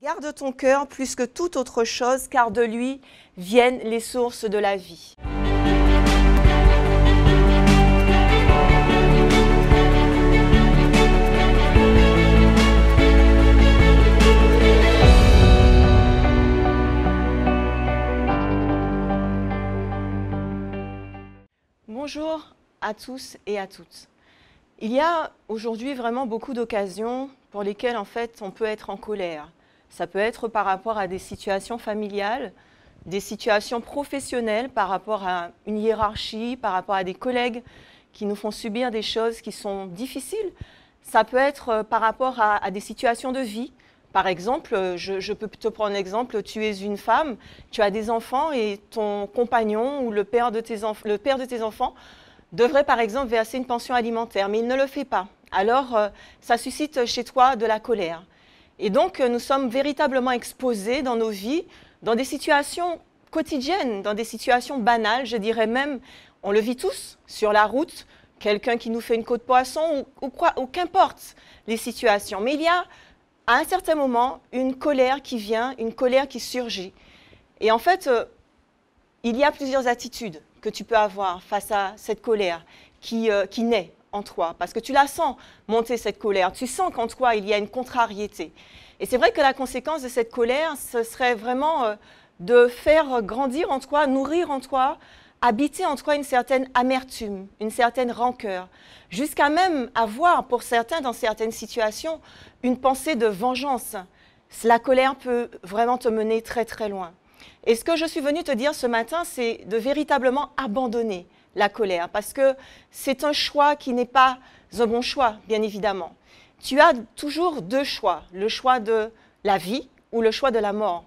Garde ton cœur plus que toute autre chose, car de lui viennent les sources de la vie. Bonjour à tous et à toutes. Il y a aujourd'hui vraiment beaucoup d'occasions pour lesquelles en fait on peut être en colère. Ça peut être par rapport à des situations familiales, des situations professionnelles, par rapport à une hiérarchie, par rapport à des collègues qui nous font subir des choses qui sont difficiles. Ça peut être par rapport à des situations de vie. Par exemple, je peux te prendre un exemple, tu es une femme, tu as des enfants et ton compagnon ou le père de tes enfants devrait par exemple verser une pension alimentaire, mais il ne le fait pas. Alors, ça suscite chez toi de la colère. Et donc, nous sommes véritablement exposés dans nos vies, dans des situations quotidiennes, dans des situations banales, je dirais même, on le vit tous, sur la route, quelqu'un qui nous fait une côte de poisson ou qu'importe les situations. Mais il y a à un certain moment, une colère qui vient, une colère qui surgit. Et en fait, il y a plusieurs attitudes que tu peux avoir face à cette colère qui naît en toi. Parce que tu la sens monter, cette colère. Tu sens qu'en toi, il y a une contrariété. Et c'est vrai que la conséquence de cette colère, ce serait vraiment de faire grandir en toi, nourrir en toi, habiter en toi une certaine amertume, une certaine rancœur, jusqu'à même avoir, pour certains, dans certaines situations, une pensée de vengeance. La colère peut vraiment te mener très très loin. Et ce que je suis venue te dire ce matin, c'est de véritablement abandonner la colère, parce que c'est un choix qui n'est pas un bon choix, bien évidemment. Tu as toujours deux choix, le choix de la vie ou le choix de la mort.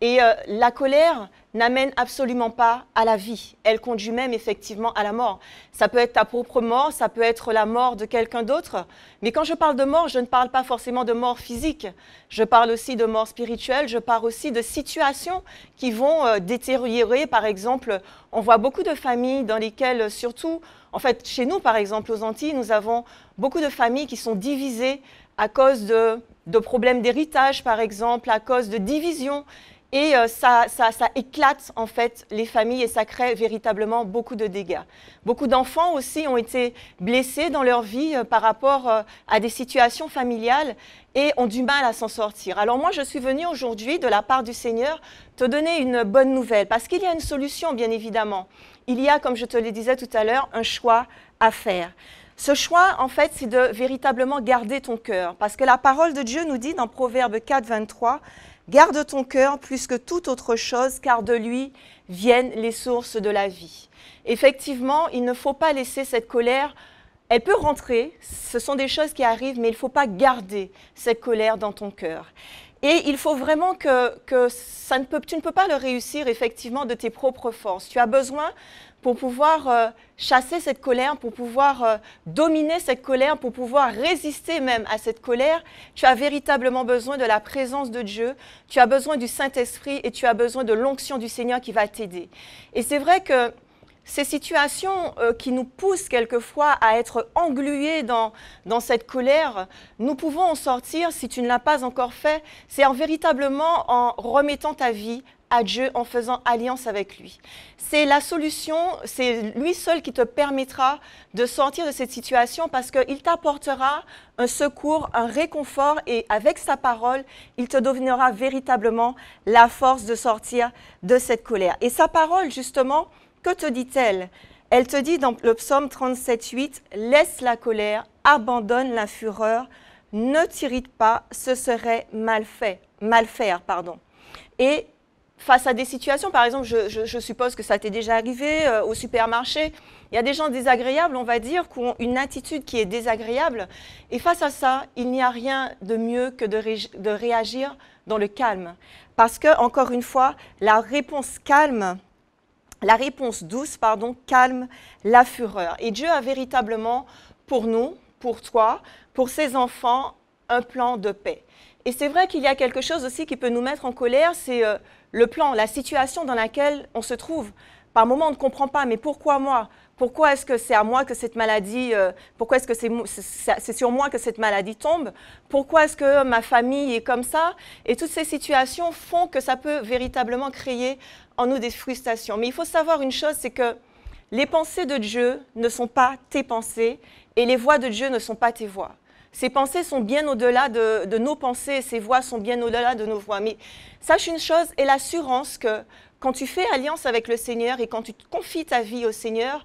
Et la colère n'amène absolument pas à la vie. Elle conduit même effectivement à la mort. Ça peut être ta propre mort, ça peut être la mort de quelqu'un d'autre. Mais quand je parle de mort, je ne parle pas forcément de mort physique. Je parle aussi de mort spirituelle, je parle aussi de situations qui vont détériorer. Par exemple, on voit beaucoup de familles dans lesquelles, surtout, en fait, chez nous, par exemple, aux Antilles, nous avons beaucoup de familles qui sont divisées à cause de problèmes d'héritage, par exemple, à cause de divisions. Et ça éclate en fait les familles et ça crée véritablement beaucoup de dégâts. Beaucoup d'enfants aussi ont été blessés dans leur vie par rapport à des situations familiales et ont du mal à s'en sortir. Alors moi, je suis venue aujourd'hui de la part du Seigneur te donner une bonne nouvelle parce qu'il y a une solution, bien évidemment. Il y a, comme je te le disais tout à l'heure, un choix à faire. Ce choix, en fait, c'est de véritablement garder ton cœur parce que la parole de Dieu nous dit dans Proverbe 4, 23, « Garde ton cœur plus que toute autre chose, car de lui viennent les sources de la vie. » Effectivement, il ne faut pas laisser cette colère, elle peut rentrer, ce sont des choses qui arrivent, mais il ne faut pas garder cette colère dans ton cœur. Et il faut vraiment que tu ne peux pas le réussir effectivement de tes propres forces. Tu as besoin pour pouvoir chasser cette colère, pour pouvoir dominer cette colère, pour pouvoir résister même à cette colère, tu as véritablement besoin de la présence de Dieu, tu as besoin du Saint-Esprit et tu as besoin de l'onction du Seigneur qui va t'aider. Et c'est vrai que ces situations qui nous poussent quelquefois à être englués dans cette colère, nous pouvons en sortir, si tu ne l'as pas encore fait, c'est véritablement en remettant ta vie à Dieu, en faisant alliance avec lui. C'est la solution, c'est lui seul qui te permettra de sortir de cette situation parce qu'il t'apportera un secours, un réconfort et avec sa parole, il te donnera véritablement la force de sortir de cette colère. Et sa parole, justement, que te dit-elle? Elle te dit dans le psaume 37, 8, « Laisse la colère, abandonne la fureur, ne t'irrite pas, ce serait mal faire. » Et face à des situations, par exemple, je suppose que ça t'est déjà arrivé au supermarché, il y a des gens désagréables, on va dire, qui ont une attitude qui est désagréable. Et face à ça, il n'y a rien de mieux que de réagir dans le calme. Parce que, encore une fois, la réponse douce, calme la fureur. Et Dieu a véritablement pour nous, pour toi, pour ses enfants, un plan de paix. Et c'est vrai qu'il y a quelque chose aussi qui peut nous mettre en colère, c'est le plan, la situation dans laquelle on se trouve. Par moments, on ne comprend pas, mais pourquoi moi? Pourquoi est-ce que c'est à moi que cette maladie, pourquoi est-ce que c'est sur moi que cette maladie tombe? Pourquoi est-ce que ma famille est comme ça? Et toutes ces situations font que ça peut véritablement créer en nous des frustrations. Mais il faut savoir une chose, c'est que les pensées de Dieu ne sont pas tes pensées et les voies de Dieu ne sont pas tes voies. Ses pensées sont bien au-delà de nos pensées et ses voies sont bien au-delà de nos voies. Mais sache une chose, et l'assurance que quand tu fais alliance avec le Seigneur et quand tu te confies ta vie au Seigneur,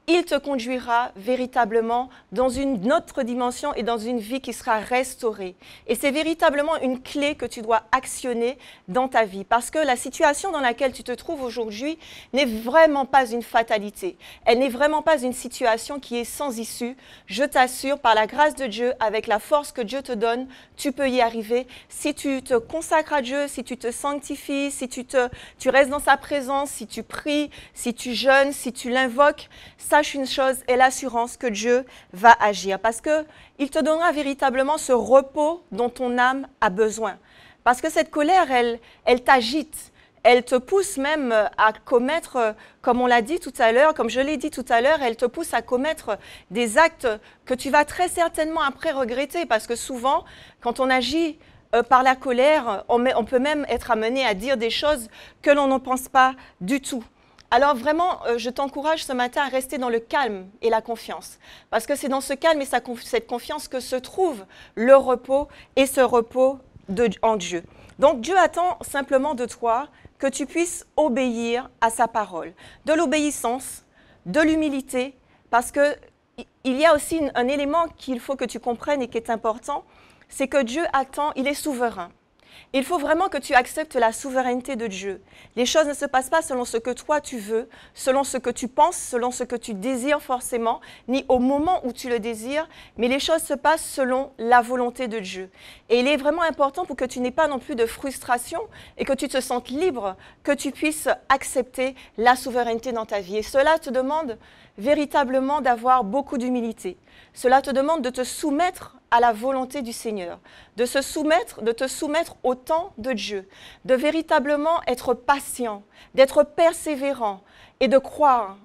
il te conduira véritablement dans une autre dimension et dans une vie qui sera restaurée. Et c'est véritablement une clé que tu dois actionner dans ta vie. Parce que la situation dans laquelle tu te trouves aujourd'hui n'est vraiment pas une fatalité. Elle n'est vraiment pas une situation qui est sans issue. Je t'assure, par la grâce de Dieu, avec la force que Dieu te donne, tu peux y arriver. Si tu te consacres à Dieu, si tu te sanctifies, si tu restes dans sa présence, si tu pries, si tu jeûnes, si tu l'invoques, sache une chose et l'assurance que Dieu va agir parce qu'il te donnera véritablement ce repos dont ton âme a besoin. Parce que cette colère, elle t'agite, elle te pousse même à commettre, comme on l'a dit tout à l'heure, comme je l'ai dit tout à l'heure, elle te pousse à commettre des actes que tu vas très certainement après regretter parce que souvent, quand on agit par la colère, on peut même être amené à dire des choses que l'on ne pense pas du tout. Alors vraiment, je t'encourage ce matin à rester dans le calme et la confiance. Parce que c'est dans ce calme et cette confiance que se trouve le repos et ce repos en Dieu. Donc Dieu attend simplement de toi que tu puisses obéir à sa parole. De l'obéissance, de l'humilité, parce qu'il y a aussi un élément qu'il faut que tu comprennes et qui est important, c'est que Dieu attend, il est souverain. Il faut vraiment que tu acceptes la souveraineté de Dieu. Les choses ne se passent pas selon ce que toi tu veux, selon ce que tu penses, selon ce que tu désires forcément, ni au moment où tu le désires, mais les choses se passent selon la volonté de Dieu. Et il est vraiment important pour que tu n'aies pas non plus de frustration et que tu te sentes libre, que tu puisses accepter la souveraineté dans ta vie. Et cela te demande véritablement d'avoir beaucoup d'humilité. Cela te demande de te soumettre à la volonté du Seigneur, de te soumettre au temps de Dieu, de véritablement être patient, d'être persévérant et de croire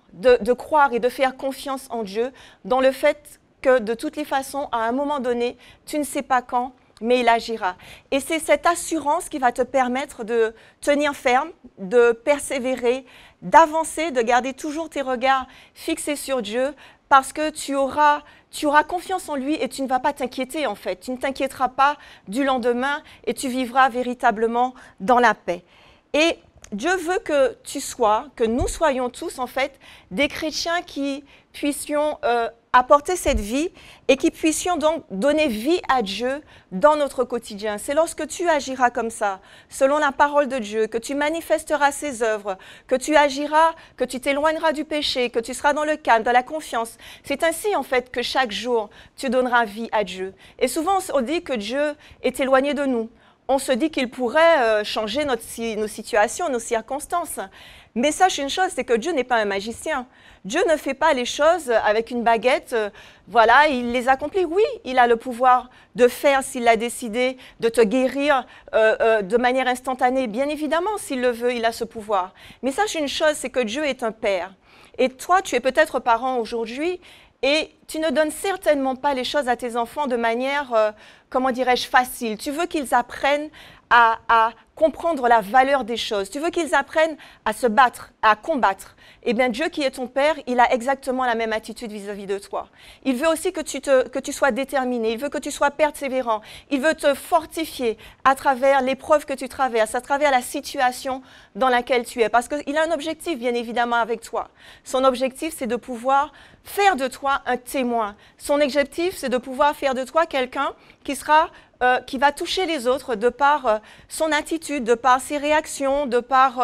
et de faire confiance en Dieu dans le fait que de toutes les façons, à un moment donné, tu ne sais pas quand, mais il agira. Et c'est cette assurance qui va te permettre de tenir ferme, de persévérer, d'avancer, de garder toujours tes regards fixés sur Dieu, parce que tu auras confiance en lui et tu ne vas pas t'inquiéter en fait. Tu ne t'inquiéteras pas du lendemain et tu vivras véritablement dans la paix. Et Dieu veut que nous soyons tous en fait des chrétiens qui puissions apporter cette vie et qui puissions donc donner vie à Dieu dans notre quotidien. C'est lorsque tu agiras comme ça, selon la parole de Dieu, que tu manifesteras ses œuvres, que tu agiras, que tu t'éloigneras du péché, que tu seras dans le calme, dans la confiance. C'est ainsi en fait que chaque jour, tu donneras vie à Dieu. Et souvent, on dit que Dieu est éloigné de nous. On se dit qu'il pourrait changer nos situations, nos circonstances. Mais sache une chose, c'est que Dieu n'est pas un magicien. Dieu ne fait pas les choses avec une baguette, voilà, il les accomplit. Oui, il a le pouvoir de faire, s'il a décidé, de te guérir de manière instantanée. Bien évidemment, s'il le veut, il a ce pouvoir. Mais sache une chose, c'est que Dieu est un père. Et toi, tu es peut-être parent aujourd'hui, et tu ne donnes certainement pas les choses à tes enfants de manière, comment dirais-je, facile. Tu veux qu'ils apprennent à comprendre la valeur des choses. Tu veux qu'ils apprennent à se battre, à combattre. Eh bien, Dieu qui est ton Père, il a exactement la même attitude vis-à-vis de toi. Il veut aussi que tu sois déterminé, il veut que tu sois persévérant, il veut te fortifier à travers l'épreuve que tu traverses, à travers la situation dans laquelle tu es. Parce qu'il a un objectif, bien évidemment, avec toi. Son objectif, c'est de pouvoir faire de toi un témoin. Son objectif, c'est de pouvoir faire de toi quelqu'un qui va toucher les autres de par son attitude, de par ses réactions, de par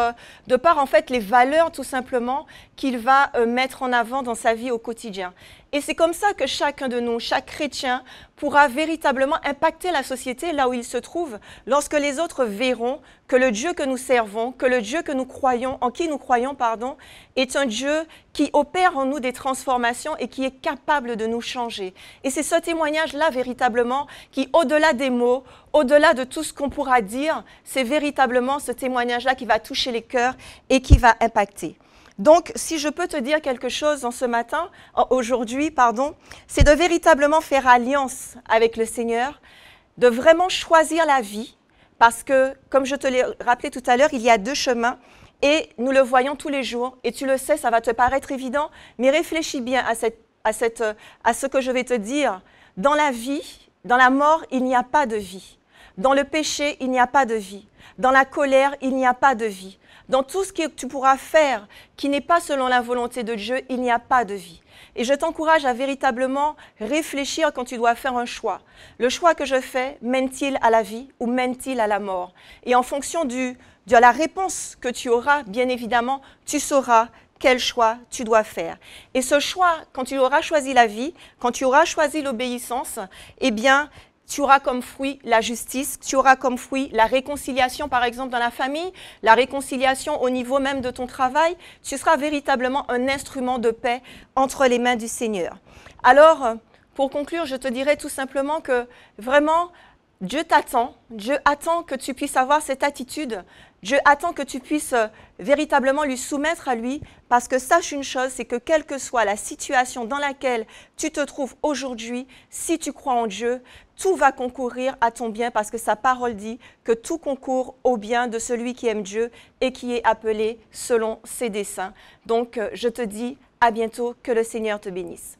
en fait les valeurs tout simplement qu'il va mettre en avant dans sa vie au quotidien. Et c'est comme ça que chacun de nous, chaque chrétien, pourra véritablement impacter la société là où il se trouve, lorsque les autres verront que le Dieu que nous servons, que le Dieu que nous croyons, en qui nous croyons, pardon, est un Dieu qui opère en nous des transformations et qui est capable de nous changer. Et c'est ce témoignage-là véritablement qui, au-delà des mots, au-delà de tout ce qu'on pourra dire, c'est véritablement ce témoignage-là qui va toucher les cœurs et qui va impacter. Donc, si je peux te dire quelque chose aujourd'hui, c'est de véritablement faire alliance avec le Seigneur, de vraiment choisir la vie, parce que, comme je te l'ai rappelé tout à l'heure, il y a deux chemins, et nous le voyons tous les jours, et tu le sais, ça va te paraître évident, mais réfléchis bien à ce que je vais te dire. Dans la vie, dans la mort, il n'y a pas de vie. Dans le péché, il n'y a pas de vie. Dans la colère, il n'y a pas de vie. Dans tout ce que tu pourras faire qui n'est pas selon la volonté de Dieu, il n'y a pas de vie. Et je t'encourage à véritablement réfléchir quand tu dois faire un choix. Le choix que je fais, mène-t-il à la vie ou mène-t-il à la mort? Et en fonction de la réponse que tu auras, bien évidemment, tu sauras quel choix tu dois faire. Et ce choix, quand tu auras choisi la vie, quand tu auras choisi l'obéissance, eh bien, tu auras comme fruit la justice, tu auras comme fruit la réconciliation, par exemple, dans la famille, la réconciliation au niveau même de ton travail. Tu seras véritablement un instrument de paix entre les mains du Seigneur. Alors, pour conclure, je te dirais tout simplement que vraiment, Dieu t'attend. Dieu attend que tu puisses avoir cette attitude. Dieu attend que tu puisses véritablement lui soumettre à lui, parce que sache une chose, c'est que quelle que soit la situation dans laquelle tu te trouves aujourd'hui, si tu crois en Dieu, tout va concourir à ton bien, parce que sa parole dit que tout concourt au bien de celui qui aime Dieu et qui est appelé selon ses desseins. Donc, je te dis à bientôt, que le Seigneur te bénisse.